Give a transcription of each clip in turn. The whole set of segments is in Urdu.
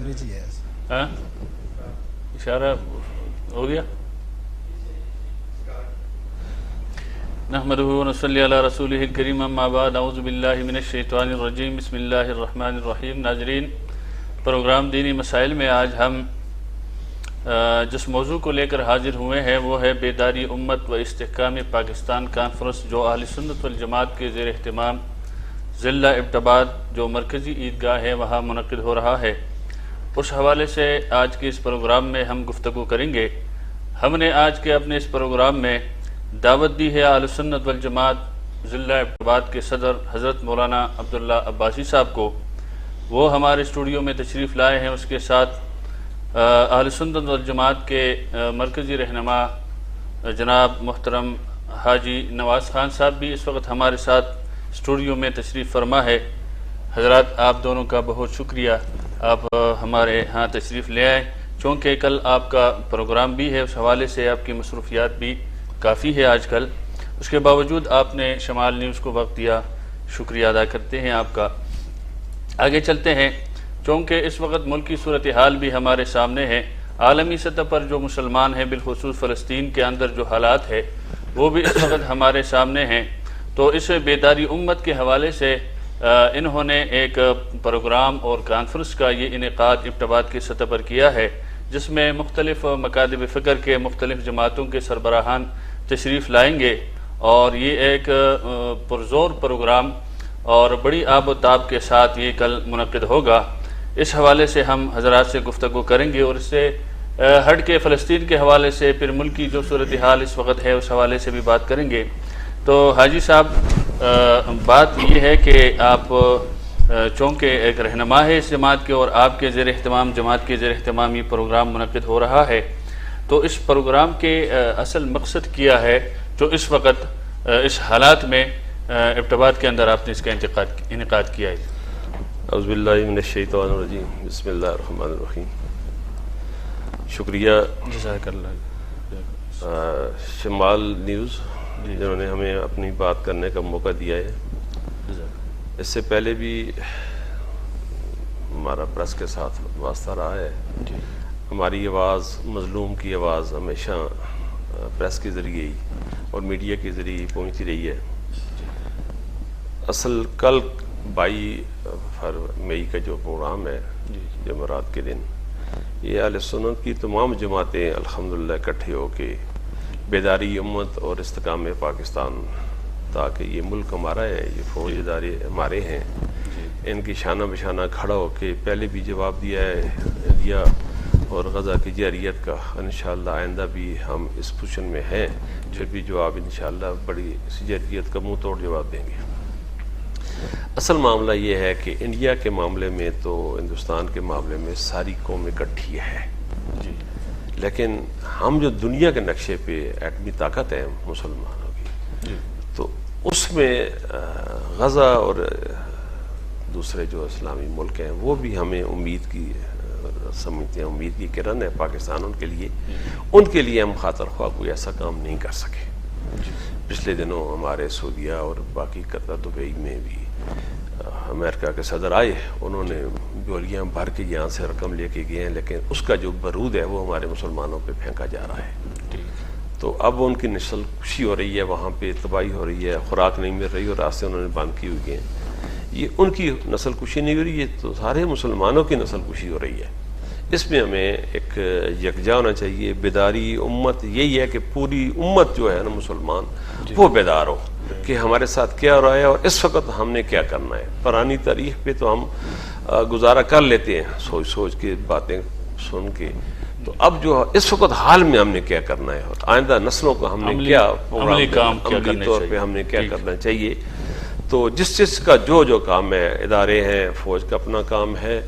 انگریزی ہے. ہاں اشارہ ہو گیا. نحمدہ ونصلی علی رسولہ الکریم اما بعد اعوذ باللہ من الشیطان الرجیم بسم اللہ الرحمن الرحیم. ناظرین، پروگرام دینی مسائل میں آج ہم جس موضوع کو لے کر حاضر ہوئے ہیں وہ ہے بیداری امت و استحکام پاکستان کانفرنس، جو اہل سنت والجماعت کے زیر اہتمام ضلع ایبٹ آباد جو مرکزی عیدگاہ ہے وہاں منعقد ہو رہا ہے. اس حوالے سے آج کے اس پروگرام میں ہم گفتگو کریں گے. ہم نے آج کے اپنے اس پروگرام میں دعوت دی ہے اہل سنت والجماعت ضلع ایبٹ آباد کے صدر حضرت مولانا عبداللہ عباسی صاحب کو. وہ ہمارے اسٹوڈیو میں تشریف لائے ہیں. اس کے ساتھ اہل سنت والجماعت کے مرکزی رہنما جناب محترم حاجی نواز خان صاحب بھی اس وقت ہمارے ساتھ اسٹوڈیو میں تشریف فرما ہے. حضرات، آپ دونوں کا بہت شکریہ، آپ ہمارے ہاں تشریف لے آئے. چونکہ کل آپ کا پروگرام بھی ہے، اس حوالے سے آپ کی مصروفیات بھی کافی ہے آج کل. اس کے باوجود آپ نے شمال نیوز کو وقت دیا، شکریہ ادا کرتے ہیں آپ کا. آگے چلتے ہیں. چونکہ اس وقت ملکی صورتحال بھی ہمارے سامنے ہے، عالمی سطح پر جو مسلمان ہیں، بالخصوص فلسطین کے اندر جو حالات ہے وہ بھی اس وقت ہمارے سامنے ہیں. تو اس بیداری امت کے حوالے سے انہوں نے ایک پروگرام اور کانفرنس کا یہ انعقاد ایبٹ آباد کی سطح پر کیا ہے، جس میں مختلف مکاتب فکر کے مختلف جماعتوں کے سربراہان تشریف لائیں گے. اور یہ ایک پرزور پروگرام اور بڑی آب و تاب کے ساتھ یہ کل منعقد ہوگا. اس حوالے سے ہم حضرات سے گفتگو کریں گے، اور اس سے ہٹ کے فلسطین کے حوالے سے پھر ملکی جو صورتحال اس وقت ہے اس حوالے سے بھی بات کریں گے. تو حاجی صاحب، بات یہ ہے کہ آپ چونکہ ایک رہنما ہے اس جماعت کے اور آپ کے زیر اہتمام جماعت کے زیر اہتمام یہ پروگرام منعقد ہو رہا ہے، تو اس پروگرام کے اصل مقصد کیا ہے جو اس وقت اس حالات میں ایبٹ آباد کے اندر آپ نے اس کا انعقاد کیا ہے؟ اعوذ باللہ من الشیطان الرجیم، بسم اللہ الرحمن الرحیم. شکریہ جزاک اللہ. شمال نیوز جنہوں نے ہمیں اپنی بات کرنے کا موقع دیا ہے. اس سے پہلے بھی ہمارا پریس کے ساتھ واسطہ رہا ہے. ہماری آواز، مظلوم کی آواز ہمیشہ پریس کے ذریعے ہی اور میڈیا کے ذریعے ہی پہنچتی رہی ہے. اصل کل 22 مئی کا جو پروگرام ہے جمعرات کے دن، یہ اہل سنت کی تمام جماعتیں الحمدللہ اکٹھے ہو کے بیداری امت اور استحکام پاکستان، تاکہ یہ ملک ہمارا ہے، یہ فوج ادارے ہمارے ہیں، ان کی شانہ بشانہ کھڑا ہو کے پہلے بھی جواب دیا اور غزہ کی جارحیت کا. انشاءاللہ آئندہ بھی ہم اس پوزیشن میں ہیں، پھر بھی جواب انشاءاللہ بڑی جارحیت کا منہ توڑ جواب دیں گے. اصل معاملہ یہ ہے کہ انڈیا کے معاملے میں تو ہندوستان کے معاملے میں ساری قوم اکٹھی ہے، لیکن ہم جو دنیا کے نقشے پہ ایٹمی طاقت ہے مسلمانوں کی، تو اس میں غزہ اور دوسرے جو اسلامی ملک ہیں وہ بھی ہمیں امید کی سمجھتے ہیں، امید کی کرن ہے پاکستان ان کے لیے. ان کے لیے ہم خاطر خواہ کوئی ایسا کام نہیں کر سکے. پچھلے دنوں ہمارے سعودیہ اور باقی قطر، دبئی میں بھی امریکہ کے صدر آئے، انہوں نے گولیاں بھر کے یہاں سے رقم لے کے گئے ہیں، لیکن اس کا جو برود ہے وہ ہمارے مسلمانوں پہ پھینکا جا رہا ہے. تو اب ان کی نسل کشی ہو رہی ہے، وہاں پہ تباہی ہو رہی ہے، خوراک نہیں مل رہی اور راستے انہوں نے بند کی ہوئی ہیں. یہ ان کی نسل کشی نہیں ہو رہی ہے، تو سارے مسلمانوں کی نسل کشی ہو رہی ہے. اس میں ہمیں ایک یکجا ہونا چاہیے. بیداری امت یہی ہے کہ پوری امت جو ہے نا مسلمان وہ بیدار ہو کہ ہمارے ساتھ کیا ہو رہا ہے اور اس وقت ہم نے کیا کرنا ہے. پرانی تاریخ پہ تو ہم گزارا کر لیتے ہیں سوچ سوچ کے، باتیں سن کے. تو اب جو اس وقت حال میں ہم نے کیا کرنا ہے اور آئندہ نسلوں کو ہم نے کیا عملی طور پہ ہم نے کیا کرنا چاہیے. تو جس کا جو کام ہے، ادارے ہیں، فوج کا اپنا کام ہے،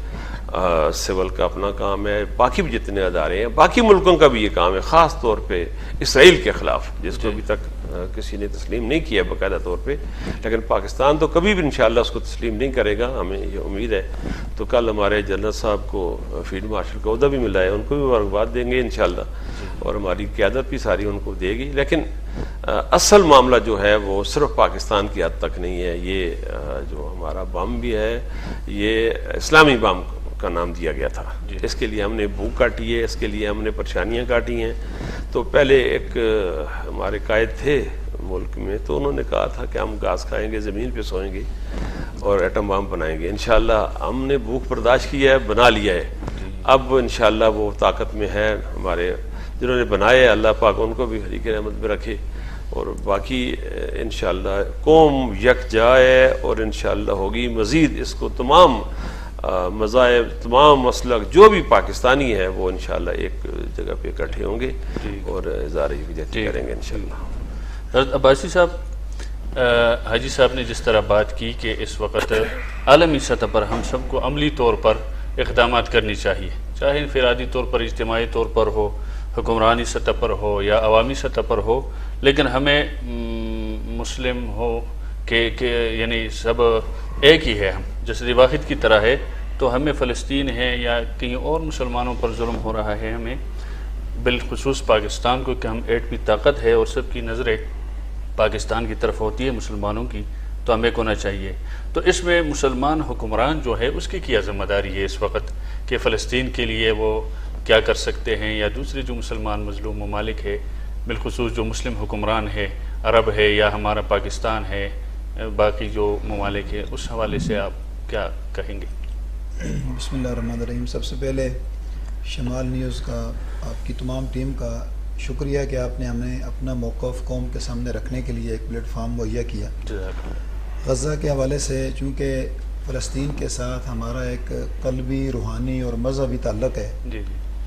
سول کا اپنا کام ہے، باقی بھی جتنے ادارے ہیں، باقی ملکوں کا بھی یہ کام ہے، خاص طور پہ اسرائیل کے خلاف جس کو ابھی تک کسی نے تسلیم نہیں کیا باقاعدہ طور پہ، لیکن پاکستان تو کبھی بھی انشاءاللہ اس کو تسلیم نہیں کرے گا، ہمیں یہ امید ہے. تو کل ہمارے جنرل صاحب کو فیلڈ مارشل کا عہدہ بھی ملا ہے، ان کو بھی مبارکباد دیں گے انشاءاللہ، اور ہماری قیادت بھی ساری ان کو دے گی. لیکن اصل معاملہ جو ہے وہ صرف پاکستان کی حد تک نہیں ہے. یہ جو ہمارا بم بھی ہے یہ اسلامی بم کا نام دیا گیا تھا. اس کے لیے ہم نے بھوک کاٹی ہے, اس کے لیے ہم نے پریشانیاں کاٹی ہیں. تو پہلے ایک ہمارے قائد تھے ملک میں, تو انہوں نے کہا تھا کہ ہم گھاس کھائیں گے, زمین پہ سوئیں گے اور ایٹم بم بنائیں گے. انشاءاللہ ہم نے بھوک برداشت کی ہے, بنا لیا ہے. اب انشاءاللہ وہ طاقت میں ہے. ہمارے جنہوں نے بنائے اللہ پاک ان کو بھی حریق رحمت میں رکھے, اور باقی انشاءاللہ قوم یکجا ہے, اور انشاءاللہ ہوگی مزید. اس کو تمام مذاہب, تمام مسلک جو بھی پاکستانی ہے وہ انشاءاللہ ایک جگہ پہ اکٹھے ہوں گے اور اظہار یکجہتی کریں گے انشاءاللہ. حضرت عباسی صاحب, حاجی صاحب نے جس طرح بات کی کہ اس وقت عالمی سطح پر ہم سب کو عملی طور پر اقدامات کرنی چاہیے, چاہے انفرادی طور پر, اجتماعی طور پر ہو, حکمرانی سطح پر ہو یا عوامی سطح پر ہو, لیکن ہمیں مسلم ہو کہ یعنی سب ایک ہی ہے. ہم جسد واحد کی طرح ہے, تو ہمیں فلسطین ہے یا کہیں اور مسلمانوں پر ظلم ہو رہا ہے, ہمیں بالخصوص پاکستان کو کہ ہم ایٹمی طاقت ہے اور سب کی نظریں پاکستان کی طرف ہوتی ہے مسلمانوں کی, تو ہمیں ہونا چاہیے. تو اس میں مسلمان حکمران جو ہے اس کی کیا ذمہ داری ہے اس وقت کہ فلسطین کے لیے وہ کیا کر سکتے ہیں, یا دوسرے جو مسلمان مظلوم ممالک ہے, بالخصوص جو مسلم حکمران ہے, عرب ہے یا ہمارا پاکستان ہے, باقی جو ممالک ہے, اس حوالے سے آپ کیا کہیں گے؟ بسم اللہ الرحمن الرحیم. سب سے پہلے شمال نیوز کا, آپ کی تمام ٹیم کا شکریہ کہ آپ نے ہمیں اپنا موقف قوم کے سامنے رکھنے کے لیے ایک پلیٹ فارم مہیا کیا. غزہ کے حوالے سے چونکہ فلسطین کے ساتھ ہمارا ایک قلبی, روحانی اور مذہبی تعلق ہے,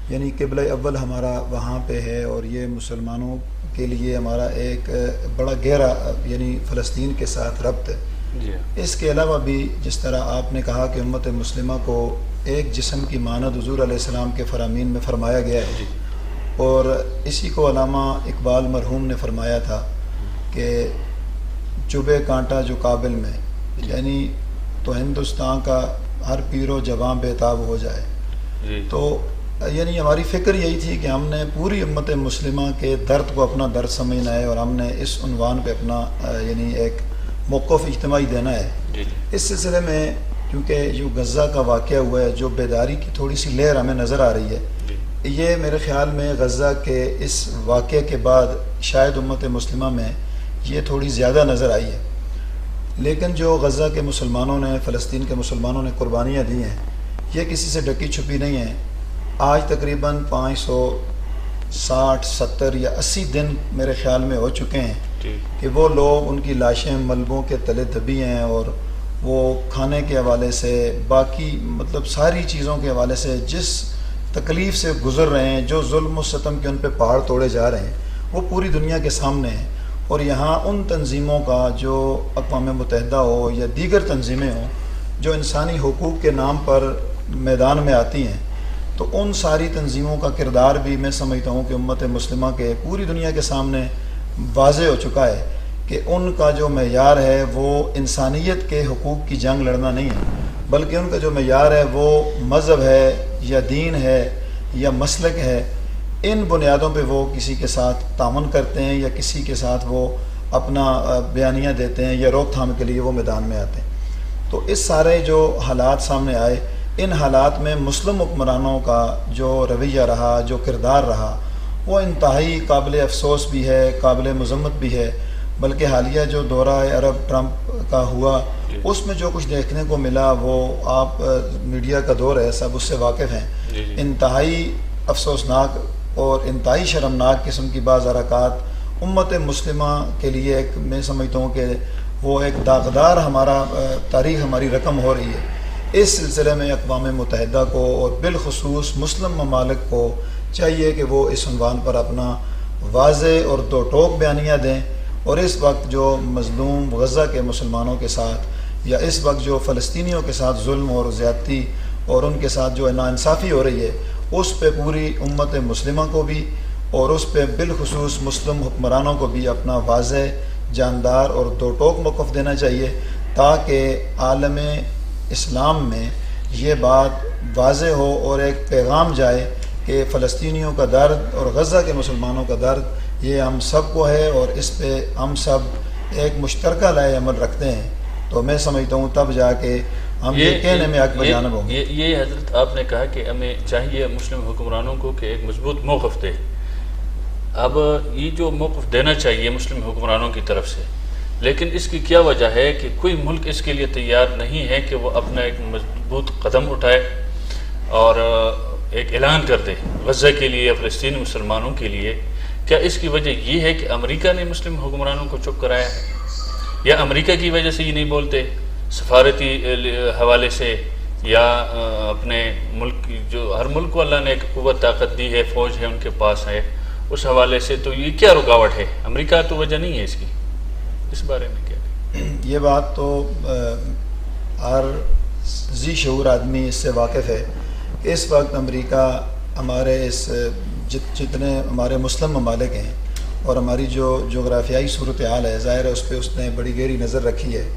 یعنی قبلہ اول ہمارا وہاں پہ ہے, اور یہ مسلمانوں کے لیے ہمارا ایک بڑا گہرا یعنی فلسطین کے ساتھ ربط ہے. اس کے علاوہ بھی جس طرح آپ نے کہا کہ امت مسلمہ کو ایک جسم کی مانند حضور علیہ السلام کے فرامین میں فرمایا گیا ہے, اور اسی کو علامہ اقبال مرحوم نے فرمایا تھا کہ چبھے کانٹا جو قابل میں, یعنی تو ہندوستان کا ہر پیر و جوان بےتاب ہو جائے. تو یعنی ہماری فکر یہی تھی کہ ہم نے پوری امت مسلمہ کے درد کو اپنا درد سمجھنا ہے, اور ہم نے اس عنوان پہ اپنا یعنی ایک موقف اجتماعی دینا ہے. اس سلسلے میں کیونکہ جو غزہ کا واقعہ ہوا ہے, جو بیداری کی تھوڑی سی لہر ہمیں نظر آ رہی ہے, یہ میرے خیال میں غزہ کے اس واقعے کے بعد شاید امت مسلمہ میں یہ تھوڑی زیادہ نظر آئی ہے. لیکن جو غزہ کے مسلمانوں نے, فلسطین کے مسلمانوں نے قربانیاں دی ہیں, یہ کسی سے ڈکی چھپی نہیں ہیں. آج تقریباً 560 70 یا 80 دن میرے خیال میں ہو چکے ہیں کہ وہ لوگ, ان کی لاشیں ملبوں کے تلے دبی ہیں, اور وہ کھانے کے حوالے سے, باقی مطلب ساری چیزوں کے حوالے سے جس تکلیف سے گزر رہے ہیں, جو ظلم و ستم کے ان پہ پہاڑ توڑے جا رہے ہیں, وہ پوری دنیا کے سامنے ہیں. اور یہاں ان تنظیموں کا, جو اقوام متحدہ ہو یا دیگر تنظیمیں ہوں, جو انسانی حقوق کے نام پر میدان میں آتی ہیں, تو ان ساری تنظیموں کا کردار بھی میں سمجھتا ہوں کہ امت مسلمہ کے پوری دنیا کے سامنے واضح ہو چکا ہے کہ ان کا جو معیار ہے وہ انسانیت کے حقوق کی جنگ لڑنا نہیں ہے, بلکہ ان کا جو معیار ہے وہ مذہب ہے یا دین ہے یا مسلک ہے. ان بنیادوں پہ وہ کسی کے ساتھ تعاون کرتے ہیں, یا کسی کے ساتھ وہ اپنا بیانیہ دیتے ہیں, یا روک تھام کے لیے وہ میدان میں آتے ہیں. تو اس سارے جو حالات سامنے آئے, ان حالات میں مسلم حکمرانوں کا جو رویہ رہا, جو کردار رہا, وہ انتہائی قابل افسوس بھی ہے, قابل مذمت بھی ہے. بلکہ حالیہ جو دورہ عرب ٹرمپ کا ہوا, اس میں جو کچھ دیکھنے کو ملا, وہ آپ میڈیا کا دور ہے, سب اس سے واقف ہیں. انتہائی افسوسناک اور انتہائی شرمناک قسم کی بعض حرکات امت مسلمہ کے لیے ایک, میں سمجھتا ہوں کہ وہ ایک داغدار ہمارا تاریخ, ہماری رقم ہو رہی ہے. اس سلسلے میں اقوام متحدہ کو اور بالخصوص مسلم ممالک کو چاہیے کہ وہ اس عنوان پر اپنا واضح اور دو ٹوک بیانیہ دیں, اور اس وقت جو مظلوم غزہ کے مسلمانوں کے ساتھ, یا اس وقت جو فلسطینیوں کے ساتھ ظلم اور زیادتی اور ان کے ساتھ جو ناانصافی ہو رہی ہے, اس پہ پوری امت مسلمہ کو بھی, اور اس پہ بالخصوص مسلم حکمرانوں کو بھی اپنا واضح, جاندار اور دو ٹوک موقف دینا چاہیے, تاکہ عالم اسلام میں یہ بات واضح ہو اور ایک پیغام جائے کہ فلسطینیوں کا درد اور غزہ کے مسلمانوں کا درد یہ ہم سب کو ہے, اور اس پہ ہم سب ایک مشترکہ لائے عمل رکھتے ہیں. تو میں سمجھتا ہوں تب جا کے ہم یہ کہنے میں حق بجانب ہوں گے۔ یہ حضرت آپ نے کہا کہ ہمیں چاہیے مسلم حکمرانوں کو کہ ایک مضبوط موقف دے۔ اب یہ جو موقف دینا چاہیے مسلم حکمرانوں کی طرف سے، لیکن اس کی کیا وجہ ہے کہ کوئی ملک اس کے لیے تیار نہیں ہے کہ وہ اپنا ایک مضبوط قدم اٹھائے اور ایک اعلان کر دے غزہ کے لیے یا فلسطینی مسلمانوں کے لیے؟ کیا اس کی وجہ یہ ہے کہ امریکہ نے مسلم حکمرانوں کو چپ کرایا ہے، یا امریکہ کی وجہ سے یہ نہیں بولتے سفارتی حوالے سے، یا اپنے ملک کی جو ہر ملک کو اللہ نے ایک قوت طاقت دی ہے، فوج ہے ان کے پاس ہے، اس حوالے سے تو یہ کیا رکاوٹ ہے؟ امریکہ تو وجہ نہیں ہے اس کی، اس بارے میں کیا؟ یہ بات تو ہر ذی شعور آدمی اس سے واقف ہے کہ اس وقت امریکہ ہمارے اس جتنے ہمارے مسلم ممالک ہیں اور ہماری جو جغرافیائی صورتحال ہے، ظاہر ہے اس پہ اس نے بڑی گہری نظر رکھی ہے،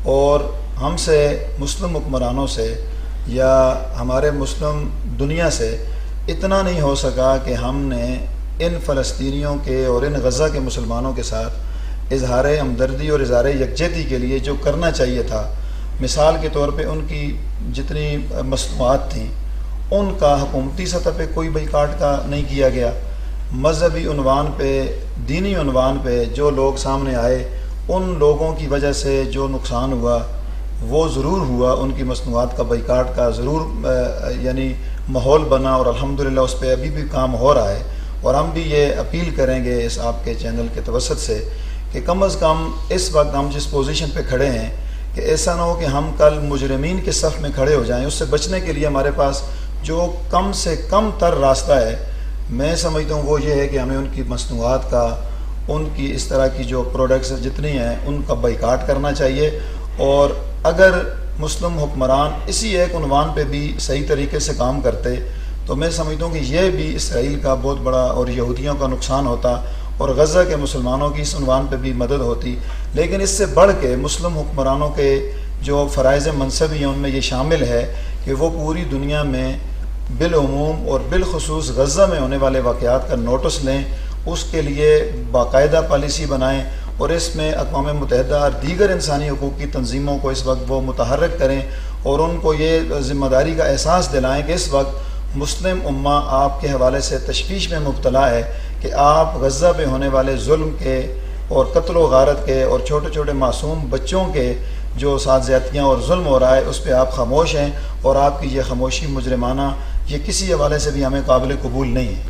اور ہم سے مسلم حکمرانوں سے یا ہمارے مسلم دنیا سے اتنا نہیں ہو سکا کہ ہم نے ان فلسطینیوں کے اور ان غزہ کے مسلمانوں کے ساتھ اظہار ہمدردی اور اظہار یکجہتی کے لیے جو کرنا چاہیے تھا، مثال کے طور پہ ان کی جتنی مصنوعات تھیں ان کا حکومتی سطح پہ کوئی بائیکاٹ کا نہیں کیا گیا، مذہبی عنوان پہ، دینی عنوان پہ جو لوگ سامنے آئے ان لوگوں کی وجہ سے جو نقصان ہوا وہ ضرور ہوا، ان کی مصنوعات کا بائیکاٹ کا ضرور یعنی ماحول بنا، اور الحمدللہ اس پہ ابھی بھی کام ہو رہا ہے۔ اور ہم بھی یہ اپیل کریں گے اس آپ کے چینل کے توسط سے کہ کم از کم اس وقت ہم جس پوزیشن پہ کھڑے ہیں کہ ایسا نہ ہو کہ ہم کل مجرمین کے صف میں کھڑے ہو جائیں۔ اس سے بچنے کے لیے ہمارے پاس جو کم سے کم تر راستہ ہے، میں سمجھتا ہوں وہ یہ ہے کہ ہمیں ان کی مصنوعات کا، ان کی اس طرح کی جو پروڈکٹس جتنی ہیں ان کا بائیکاٹ کرنا چاہیے، اور اگر مسلم حکمران اسی ایک عنوان پہ بھی صحیح طریقے سے کام کرتے تو میں سمجھتا ہوں کہ یہ بھی اسرائیل کا بہت بڑا اور یہودیوں کا نقصان ہوتا، اور غزہ کے مسلمانوں کی اس عنوان پہ بھی مدد ہوتی۔ لیکن اس سے بڑھ کے مسلم حکمرانوں کے جو فرائض منصبی ہیں ان میں یہ شامل ہے کہ وہ پوری دنیا میں بالعموم اور بالخصوص غزہ میں ہونے والے واقعات کا نوٹس لیں، اس کے لیے باقاعدہ پالیسی بنائیں، اور اس میں اقوام متحدہ اور دیگر انسانی حقوق کی تنظیموں کو اس وقت وہ متحرک کریں، اور ان کو یہ ذمہ داری کا احساس دلائیں کہ اس وقت مسلم امہ آپ کے حوالے سے تشویش میں مبتلا ہے کہ آپ غزہ پہ ہونے والے ظلم کے اور قتل و غارت کے اور چھوٹے چھوٹے معصوم بچوں کے جو ساتھ زیادتیاں اور ظلم ہو رہا ہے اس پہ آپ خاموش ہیں، اور آپ کی یہ خاموشی مجرمانہ یہ کسی حوالے سے بھی ہمیں قابل قبول نہیں ہے۔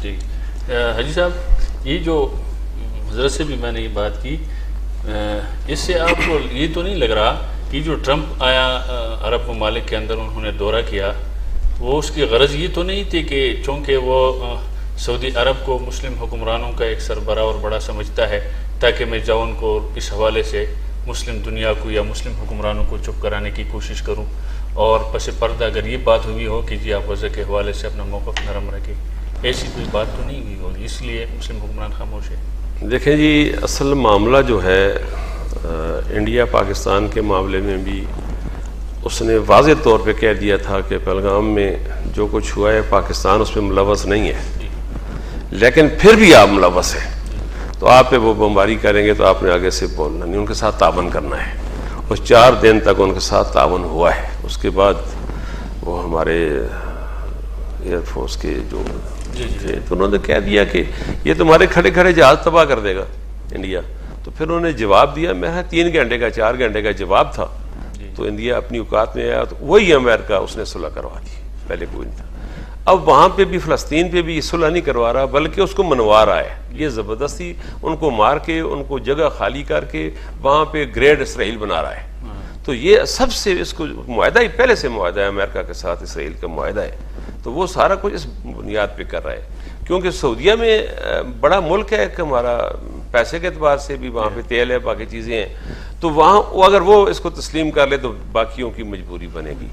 جی حاجی صاحب، یہ جو حضرت سے بھی میں نے یہ بات کی، اس سے آپ کو یہ تو نہیں لگ رہا کہ جو ٹرمپ آیا عرب ممالک کے اندر انہوں نے دورہ کیا، وہ اس کی غرض یہ تو نہیں تھی کہ چونکہ وہ سعودی عرب کو مسلم حکمرانوں کا ایک سربراہ اور بڑا سمجھتا ہے تاکہ میں جاؤں ان کو اس حوالے سے مسلم دنیا کو یا مسلم حکمرانوں کو چپ کرانے کی کوشش کروں، اور پس پردہ اگر یہ بات ہوئی ہو کہ جی آپ غزہ کے حوالے سے اپنا موقف نرم رکھیں، ایسی کوئی بات تو نہیں ہوئی ہوگی، اس لیے مسلم حکمران خاموش ہے؟ دیکھیں جی، اصل معاملہ جو ہے انڈیا پاکستان کے معاملے میں بھی اس نے واضح طور پہ کہہ دیا تھا کہ پہلگام میں جو کچھ ہوا ہے پاکستان اس پہ ملوث نہیں ہے، لیکن پھر بھی آپ ملوث ہیں تو آپ پہ وہ بمباری کریں گے تو آپ نے آگے سے بولنا نہیں، ان کے ساتھ تعاون کرنا ہے، اور 4 دن تک ان کے ساتھ تعاون ہوا ہے۔ اس کے بعد وہ ہمارے ایئر فورس کے جو تو انہوں نے کہہ دیا کہ یہ تمہارے کھڑے کھڑے جہاز تباہ کر دے گا انڈیا، تو پھر انہوں نے جواب دیا، میرا 3 گھنٹے کا 4 گھنٹے کا جواب تھا، تو انڈیا اپنی اوقات میں آیا، تو وہی امریکہ اس نے صلح کروا دی، پہلے کوئی نہیں تھا۔ اب وہاں پہ بھی فلسطین پہ بھی صلح نہیں کروا رہا بلکہ اس کو منوا رہا ہے، یہ زبردستی ان کو مار کے ان کو جگہ خالی کر کے وہاں پہ گریڈ اسرائیل بنا رہا ہے۔ تو یہ سب سے اس کو معاہدہ ہی پہلے سے معاہدہ ہے، امریکہ کے ساتھ اسرائیل کا معاہدہ ہے، تو وہ سارا کچھ اس بنیاد پہ کر رہا ہے، کیونکہ سعودیہ میں بڑا ملک ہے کہ ہمارا پیسے کے اعتبار سے بھی وہاں پہ تیل ہے، باقی چیزیں ہیں، تو وہاں اگر وہ اس کو تسلیم کر لے تو باقیوں کی مجبوری بنے گی،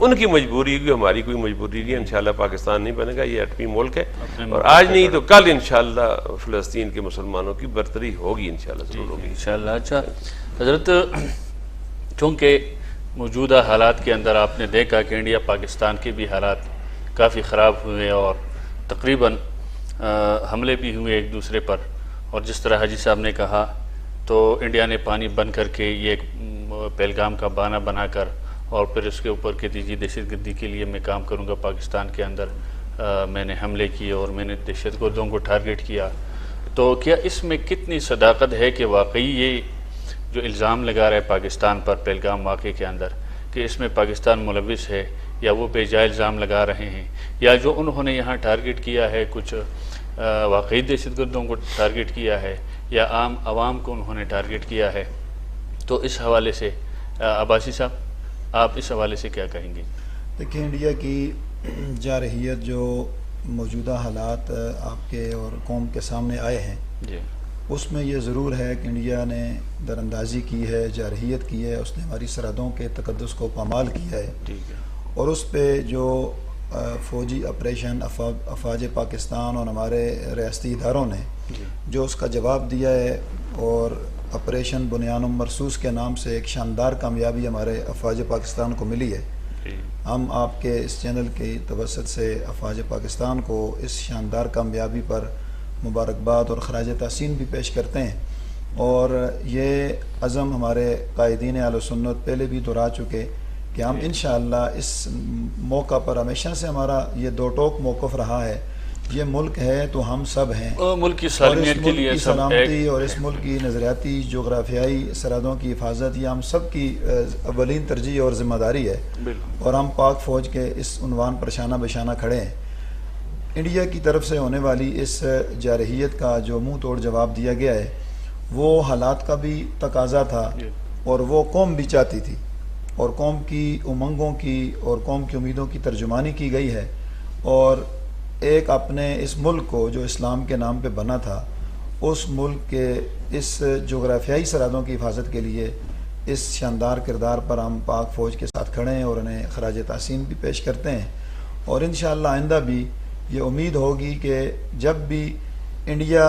ان کی مجبوری ہوگی، ہماری کوئی مجبوری نہیں ہے۔ انشاءاللہ پاکستان نہیں بنے گا، یہ ایٹمی ملک ہے، اور آج نہیں تو کل انشاءاللہ فلسطین کے مسلمانوں کی برتری ہوگی، انشاءاللہ ضرور ہوگی انشاءاللہ۔ اچھا حضرت، چونکہ موجودہ حالات کے اندر آپ نے دیکھا کہ انڈیا پاکستان کے بھی حالات کافی خراب ہوئے اور تقریباً حملے بھی ہوئے ایک دوسرے پر، اور جس طرح حاجی صاحب نے کہا تو انڈیا نے پانی بند کر کے یہ ایک پہلگام کا بہانہ بنا کر اور پھر اس کے اوپر کہ جی دہشت گردی کے لیے میں کام کروں گا، پاکستان کے اندر میں نے حملے کیے اور میں نے دہشت گردوں کو ٹارگٹ کیا، تو کیا اس میں کتنی صداقت ہے کہ واقعی یہ جو الزام لگا رہا ہے پاکستان پر پہلگام واقعے کے اندر کہ اس میں پاکستان ملوث ہے، یا وہ بے جا الزام لگا رہے ہیں، یا جو انہوں نے یہاں ٹارگٹ کیا ہے کچھ واقعی دہشت گردوں کو ٹارگٹ کیا ہے یا عام عوام کو انہوں نے ٹارگٹ کیا ہے؟ تو اس حوالے سے عباسی صاحب آپ اس حوالے سے کیا کہیں گے؟ دیکھیں، انڈیا کی جارحیت جو موجودہ حالات آپ کے اور قوم کے سامنے آئے ہیں، جی، اس میں یہ ضرور ہے کہ انڈیا نے در اندازی کی ہے، جارحیت کی ہے، اس نے ہماری سرحدوں کے تقدس کو پامال کیا ہے، ٹھیک ہے، اور اس پہ جو فوجی آپریشن افواج پاکستان اور ہمارے ریاستی اداروں نے جی، جو اس کا جواب دیا ہے، اور آپریشن بنیان مرصوص کے نام سے ایک شاندار کامیابی ہمارے افواج پاکستان کو ملی ہے۔ جی، ہم آپ کے اس چینل کی توسط سے افواج پاکستان کو اس شاندار کامیابی پر مبارکباد اور خراج تحسین بھی پیش کرتے ہیں، اور یہ عزم ہمارے قائدین اہل سنت پہلے بھی دہرا چکے کہ ہم انشاءاللہ اس موقع پر ہمیشہ سے ہمارا یہ دو ٹوک موقف رہا ہے، یہ ملک ہے تو ہم سب ہیں، ملک کی اور اس سالمیت کے ملک لیے کی سب سلامتی ایک اور اس ملک کی نظریاتی جغرافیائی سرحدوں کی حفاظت یہ ہم سب کی اولین ترجیح اور ذمہ داری ہے، بالکل، اور ہم پاک فوج کے اس عنوان پر شانہ بشانہ کھڑے ہیں۔ انڈیا کی طرف سے ہونے والی اس جارحیت کا جو منہ توڑ جواب دیا گیا ہے، وہ حالات کا بھی تقاضا تھا، جی، اور وہ قوم بھی چاہتی تھی، اور قوم کی امنگوں کی اور قوم کی امیدوں کی ترجمانی کی گئی ہے، اور ایک اپنے اس ملک کو جو اسلام کے نام پہ بنا تھا، اس ملک کے اس جغرافیائی سرحدوں کی حفاظت کے لیے اس شاندار کردار پر ہم پاک فوج کے ساتھ کھڑے ہیں اور انہیں خراج تحسین بھی پیش کرتے ہیں، اور انشاءاللہ آئندہ بھی یہ امید ہوگی کہ جب بھی انڈیا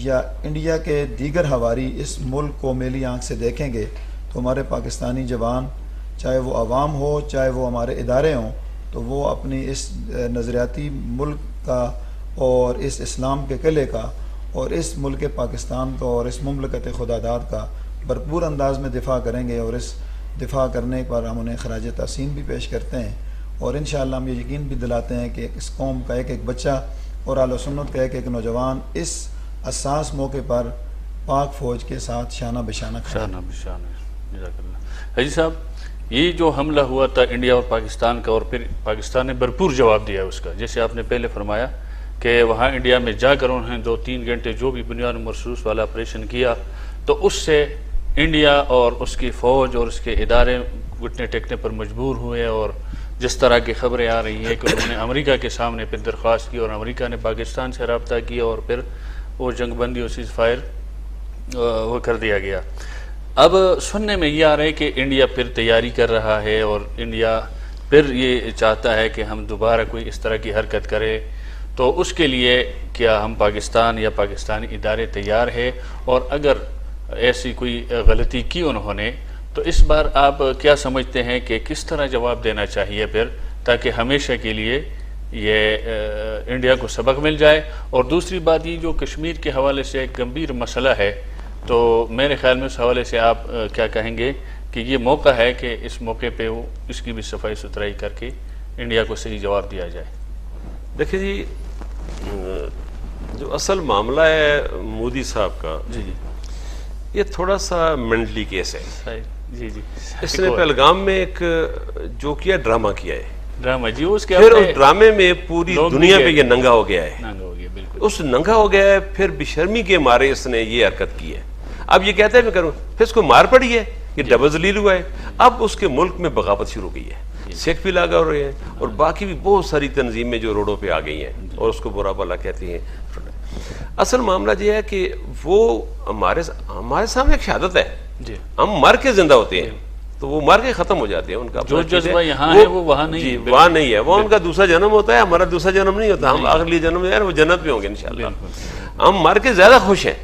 یا انڈیا کے دیگر ہواری اس ملک کو میلی آنکھ سے دیکھیں گے تو ہمارے پاکستانی جوان، چاہے وہ عوام ہو چاہے وہ ہمارے ادارے ہوں، تو وہ اپنی اس نظریاتی ملک کا اور اس اسلام کے قلعے کا اور اس ملک پاکستان کا اور اس مملکت خدا داد کا بھرپور انداز میں دفاع کریں گے، اور اس دفاع کرنے پر ہم انہیں خراج تحسین بھی پیش کرتے ہیں، اور انشاءاللہ ہم یہ یقین بھی دلاتے ہیں کہ اس قوم کا ایک ایک بچہ اور اہل سنت کا ایک ایک نوجوان اس حساس موقع پر پاک فوج کے ساتھ شانہ بشانہ کھڑا ہے۔ شانہ بشانہ، جزاک اللہ۔ حاجی صاحب، یہ جو حملہ ہوا تھا انڈیا اور پاکستان کا، اور پھر پاکستان نے بھرپور جواب دیا اس کا، جیسے آپ نے پہلے فرمایا کہ وہاں انڈیا میں جا کر انہوں نے 2-3 گھنٹے جو بھی بنیاد مرصوص والا آپریشن کیا، تو اس سے انڈیا اور اس کی فوج اور اس کے ادارے گھٹنے ٹیکنے پر مجبور ہوئے، اور جس طرح کی خبریں آ رہی ہیں کہ انہوں نے امریکہ کے سامنے پھر درخواست کی، اور امریکہ نے پاکستان سے رابطہ کیا، اور پھر وہ جنگ بندی اور سیز فائر وہ کر دیا گیا۔ اب سننے میں یہ آ رہا ہے کہ انڈیا پھر تیاری کر رہا ہے، اور انڈیا پھر یہ چاہتا ہے کہ ہم دوبارہ کوئی اس طرح کی حرکت کرے، تو اس کے لیے کیا ہم پاکستان یا پاکستانی ادارے تیار ہے؟ اور اگر ایسی کوئی غلطی کی انہوں نے، تو اس بار آپ کیا سمجھتے ہیں کہ کس طرح جواب دینا چاہیے پھر، تاکہ ہمیشہ کے لیے یہ انڈیا کو سبق مل جائے؟ اور دوسری بات یہ جو کشمیر کے حوالے سے ایک گمبھیر مسئلہ ہے، تو میرے خیال میں اس حوالے سے آپ کیا کہیں گے کہ یہ موقع ہے کہ اس موقع پہ وہ اس کی بھی صفائی ستھرائی کر کے انڈیا کو صحیح جواب دیا جائے؟ دیکھیں جی، جو اصل معاملہ ہے مودی صاحب کا، جی جی، یہ تھوڑا سا منڈلی کیس ہے۔ جی جی، اس نے پہلگام میں ایک جو کیا ڈرامہ کیا ہے، ڈرامہ جی، اس کے پھر اس ڈرامے میں پوری دنیا پہ یہ ننگا ہو گیا ہے، ننگا ہو گیا، بالکل اس ننگا ہو گیا ہے، پھر بشرمی کے مارے اس نے یہ حرکت کی ہے۔ اب یہ کہتا ہے میں کروں، پھر اس کو مار پڑی ہے، یہ ڈبل ذلیل ہوا ہے، اب اس کے ملک میں بغاوت شروع گئی ہے، سکھ بھی لاگا ہو رہے ہیں، اور باقی بھی بہت ساری تنظیمیں جو روڈوں پہ آ گئی ہیں اور اس کو برا بھلا کہتی ہیں۔ اصل معاملہ یہ ہے کہ وہ ہمارے سامنے ایک شہادت ہے، ہم مر کے زندہ ہوتے ہیں تو وہ مر کے ختم ہو جاتے ہیں، ان کا جو جذبہ یہاں ہے وہ وہاں نہیں ہے، وہاں نہیں ہے، وہ ان کا دوسرا جنم ہوتا ہے، ہمارا دوسرا جنم نہیں ہوتا، ہم اگلی جنم ہے وہ جنت میں ہوں گے انشاءاللہ، ہم مر کے زیادہ خوش ہیں۔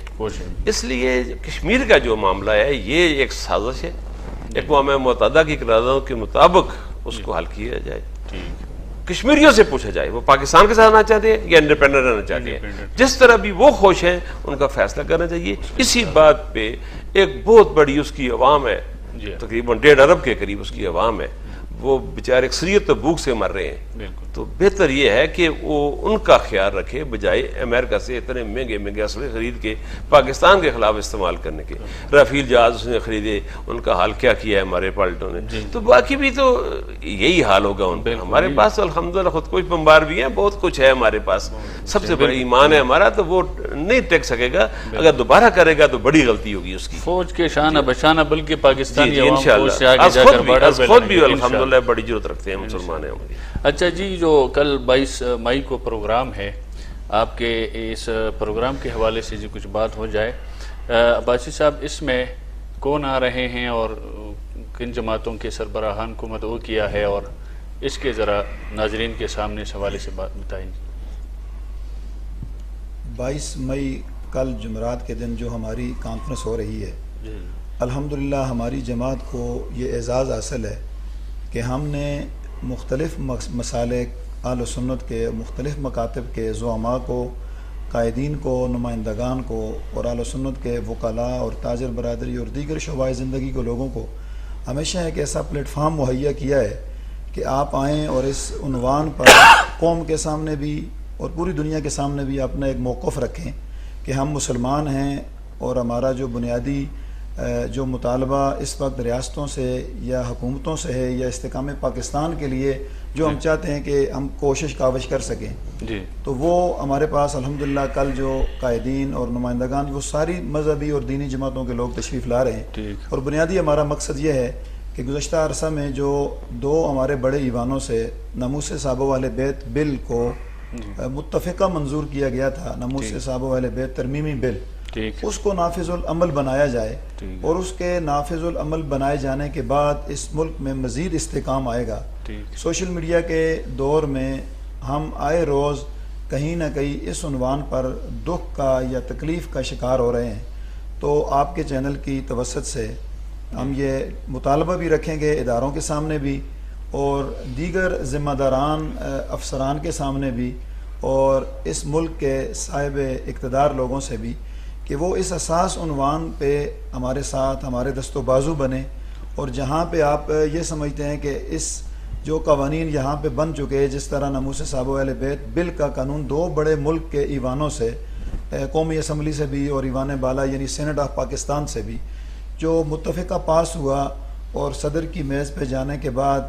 اس لیے کشمیر کا جو معاملہ ہے یہ ایک سازش ہے، اقوام متحدہ کی قراردادوں کے مطابق اس کو حل کیا جائے، کشمیریوں سے پوچھا جائے وہ پاکستان کے ساتھ آنا چاہتے ہیں یا انڈیپینڈنٹ رہنا چاہتے ہیں، جس طرح بھی وہ خوش ہیں ان کا فیصلہ کرنا چاہیے۔ اسی بات پہ ایک بہت بڑی اس کی عوام ہے، تقریباً 1.5 ارب کے قریب اس کی عوام ہے، وہ بیچارے اکثریت تو بھوک سے مر رہے ہیں. بالکل. تو بہتر یہ ہے کہ وہ ان کا خیال رکھے بجائے امریکہ سے اتنے مہنگے مہنگے اسلحے خرید کے پاکستان کے خلاف استعمال کرنے کے. رافیل جہاز اس نے خریدے، ان کا حال کیا کیا ہے ہمارے پائلٹوں نے. تو باقی بھی تو یہی حال ہوگا ان کا. ہمارے پاس الحمدللہ خود کش بمبار بھی ہیں، بہت کچھ ہے ہمارے پاس. سب سے بڑا ایمان ہے ہمارا، تو وہ نہیں ٹیک سکے گا. اگر دوبارہ کرے گا تو بڑی غلطی ہوگی اس کی. فوج کے شانہ بشانہ بلکہ پاکستانی عوام انشاءاللہ فوج سے آگے جا کر بارڈر پہ خود بھی الحمدللہ بڑی ضرورت رکھتے ہیں مسلمان ہیں. اچھا جی، جو کل 22 مئی کو پروگرام ہے آپ کے، اس پروگرام کے حوالے سے جی کچھ بات ہو جائے. عباسی صاحب، اس میں کون آ رہے ہیں اور کن جماعتوں کے سربراہان کو مدعو کیا ہے، اور اس کے ذرا ناظرین کے سامنے اس حوالے سے بات بتائیں. 22 مئی کل جمعرات کے دن جو ہماری کانفرنس ہو رہی ہے، الحمدللہ ہماری جماعت کو یہ اعزاز حاصل ہے کہ ہم نے مختلف مسالک اہل سنت کے مختلف مکاتب کے زعماء کو، قائدین کو، نمائندگان کو اور اہل سنت کے وکلاء اور تاجر برادری اور دیگر شعبۂ زندگی کے لوگوں کو ہمیشہ ایک ایسا پلیٹ فارم مہیا کیا ہے کہ آپ آئیں اور اس عنوان پر قوم کے سامنے بھی اور پوری دنیا کے سامنے بھی اپنا ایک موقف رکھیں کہ ہم مسلمان ہیں، اور ہمارا جو بنیادی جو مطالبہ اس وقت ریاستوں سے یا حکومتوں سے ہے یا استحکام پاکستان کے لیے جو ہم چاہتے ہیں کہ ہم کوشش کاوش کر سکیں، تو وہ ہمارے پاس الحمدللہ کل جو قائدین اور نمائندگان وہ ساری مذہبی اور دینی جماعتوں کے لوگ تشریف لا رہے ہیں. اور بنیادی ہمارا مقصد یہ ہے کہ گزشتہ عرصہ میں جو 2 ہمارے بڑے ایوانوں سے ناموس صحابہ والے بیت بل کو متفقہ منظور کیا گیا تھا، ناموس صحابہ والے بیت ترمیمی بل، اس کو نافذ العمل بنایا جائے. اور اس کے نافذ العمل بنائے جانے کے بعد اس ملک میں مزید استحکام آئے گا. سوشل میڈیا کے دور میں ہم آئے روز کہیں نہ کہیں اس عنوان پر دکھ کا یا تکلیف کا شکار ہو رہے ہیں. تو آپ کے چینل کی توسط سے ہم یہ مطالبہ بھی رکھیں گے اداروں کے سامنے بھی اور دیگر ذمہ داران افسران کے سامنے بھی اور اس ملک کے صاحب اقتدار لوگوں سے بھی کہ وہ اس اساس عنوان پہ ہمارے ساتھ ہمارے دست و بازو بنے. اور جہاں پہ آپ یہ سمجھتے ہیں کہ اس جو قوانین یہاں پہ بن چکے ہیں، جس طرح ناموس صحابہ اہل بیت بل کا قانون 2 بڑے ملک کے ایوانوں سے، قومی اسمبلی سے بھی اور ایوان بالا یعنی سینٹ آف پاکستان سے بھی جو متفقہ پاس ہوا اور صدر کی میز پہ جانے کے بعد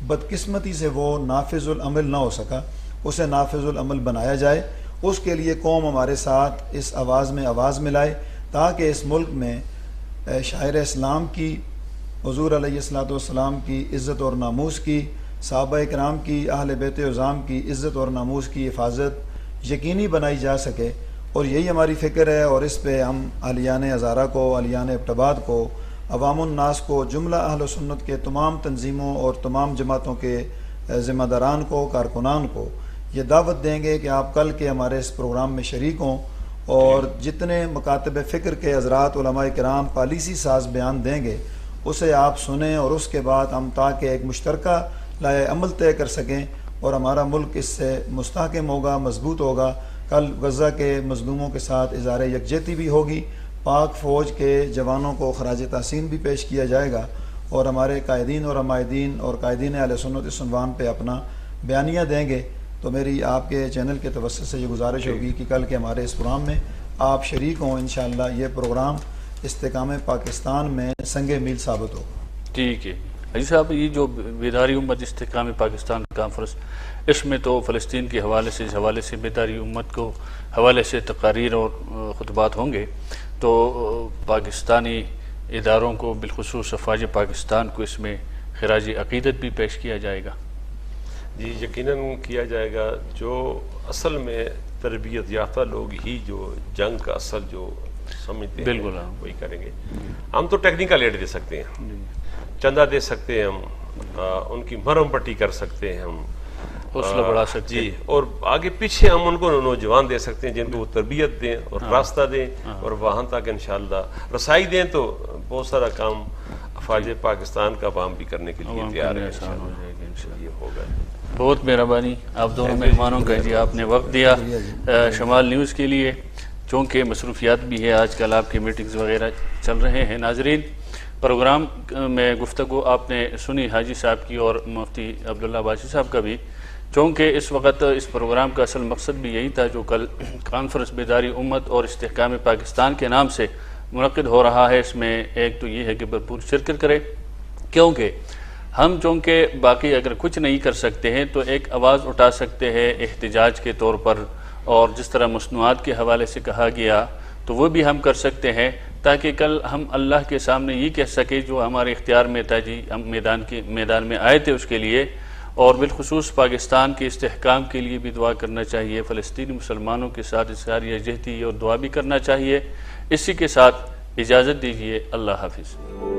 بدقسمتی سے وہ نافذ العمل نہ ہو سکا، اسے نافذ العمل بنایا جائے. اس کے لیے قوم ہمارے ساتھ اس آواز میں آواز ملائے تاکہ اس ملک میں شاعر اسلام کی، حضور علیہ الصلوۃ والسلام کی عزت اور ناموس کی، صحابہ کرام کی، اہل بیت عظام کی عزت اور ناموس کی حفاظت یقینی بنائی جا سکے. اور یہی ہماری فکر ہے، اور اس پہ ہم اہلیان ہزارہ کو، اہلیان ابٹباد کو، عوام الناس کو، جملہ اہل سنت کے تمام تنظیموں اور تمام جماعتوں کے ذمہ داران کو، کارکنان کو یہ دعوت دیں گے کہ آپ کل کے ہمارے اس پروگرام میں شریک ہوں اور جتنے مکاتب فکر کے حضرات علماء کرام پالیسی ساز بیان دیں گے اسے آپ سنیں، اور اس کے بعد ہم تاکہ ایک مشترکہ لائحہ عمل طے کر سکیں اور ہمارا ملک اس سے مستحکم ہوگا، مضبوط ہوگا. کل غزہ کے مظلوموں کے ساتھ اظہار یکجہتی بھی ہوگی، پاک فوج کے جوانوں کو خراج تحسین بھی پیش کیا جائے گا، اور ہمارے قائدین اور عمائدین اور قائدین اہل سنت اس عنوان پہ اپنا بیانیہ دیں گے. تو میری آپ کے چینل کے توسط سے یہ گزارش ہوگی کہ کل کے ہمارے اس پروگرام میں آپ شریک ہوں. انشاءاللہ یہ پروگرام استحکام پاکستان میں سنگ میل ثابت ہو. ٹھیک ہے حجی صاحب، یہ جو بیداری امت استحکام پاکستان کانفرنس، اس میں تو فلسطین کے حوالے سے، اس حوالے سے بیداری امت کو حوالے سے تقاریر اور خطبات ہوں گے، تو پاکستانی اداروں کو بالخصوص افواج پاکستان کو اس میں خراج عقیدت بھی پیش کیا جائے گا. جی یقیناً کیا جائے گا. جو اصل میں تربیت یافتہ لوگ ہی جو جنگ کا اصل جو سمجھتے ہیں وہی کریں گے. ہم تو ٹیکنیکل ایڈ دے سکتے ہیں، چندہ دے سکتے ہیں، ہم ان کی مرہم پٹی کر سکتے ہیں، ہم حوصلہ بڑھا سکتے ہیں، جی، اور آگے پیچھے ہم ان کو نوجوان دے سکتے ہیں جن کو وہ تربیت دیں اور راستہ دیں اور وہاں تک انشاءاللہ رسائی دیں. تو بہت سارا کام افواج پاکستان کا عوام بھی کرنے کے لیے تیار ہے. یہ ہوگا. بہت مہربانی آپ دونوں مہمانوں کا جی، آپ نے وقت دیا شمال نیوز کے لیے. چونکہ مصروفیات بھی ہے آج کل، آپ کے میٹنگز وغیرہ چل رہے ہیں ناظرین، پروگرام میں گفتگو آپ نے سنی حاجی صاحب کی اور مفتی عبداللہ باشی صاحب کا بھی، چونکہ اس وقت اس پروگرام کا اصل مقصد بھی یہی تھا جو کل کانفرنس بیداری امت اور استحکام پاکستان کے نام سے منعقد ہو رہا ہے، اس میں ایک تو یہ ہے کہ بھرپور شرکت کرے، کیونکہ ہم چونکہ باقی اگر کچھ نہیں کر سکتے ہیں تو ایک آواز اٹھا سکتے ہیں احتجاج کے طور پر، اور جس طرح مصنوعات کے حوالے سے کہا گیا تو وہ بھی ہم کر سکتے ہیں، تاکہ کل ہم اللہ کے سامنے یہ کہہ سکے جو ہمارے اختیار میں تھا، جی ہم میدان میں آئے تھے اس کے لیے، اور بالخصوص پاکستان کے استحکام کے لیے بھی دعا کرنا چاہیے، فلسطینی مسلمانوں کے ساتھ اظہار یکجہتی اور دعا بھی کرنا چاہیے۔ اسی کے ساتھ اجازت دیجیے، اللہ حافظ۔